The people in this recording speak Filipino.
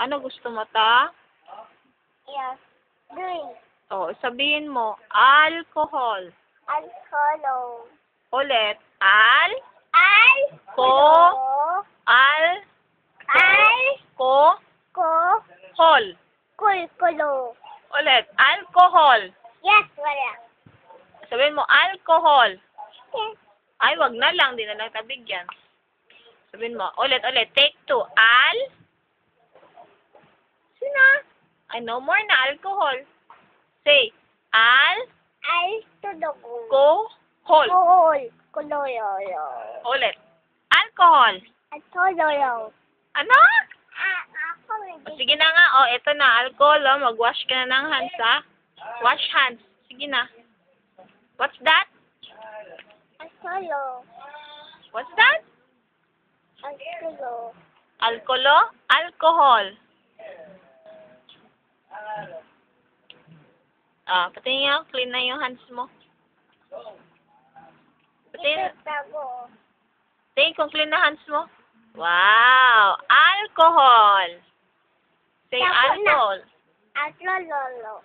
Ano gusto mo ta? Yes. Drink. O, sabihin mo, alcohol. Alcohol. Ulit, Al. ko, Ko. hol. Kulo. Ulit, alcohol. Yes, wala. Sabihin mo, alcohol. Yes. Ay, wag na lang, di na lang tabigyan. Sabihin mo, ulit, take two. Sina? Ay, no more na, alcohol. Say, Al tudog. hol. Kuloyo. Ulit, alcohol. Alcohol. Ano? Ako O, sige na nga, eto na, alcohol, mag-wash ka na ng hands, ha? Wash hands. Sige na. What's that? Alcohol. What's that? Alcohol. Alcohol? Alcohol. Pati nga, clean na yung hands mo. Tingin kung clean na hands mo. Wow! Alcohol! Say Tapos na. alcohol. Alcohol.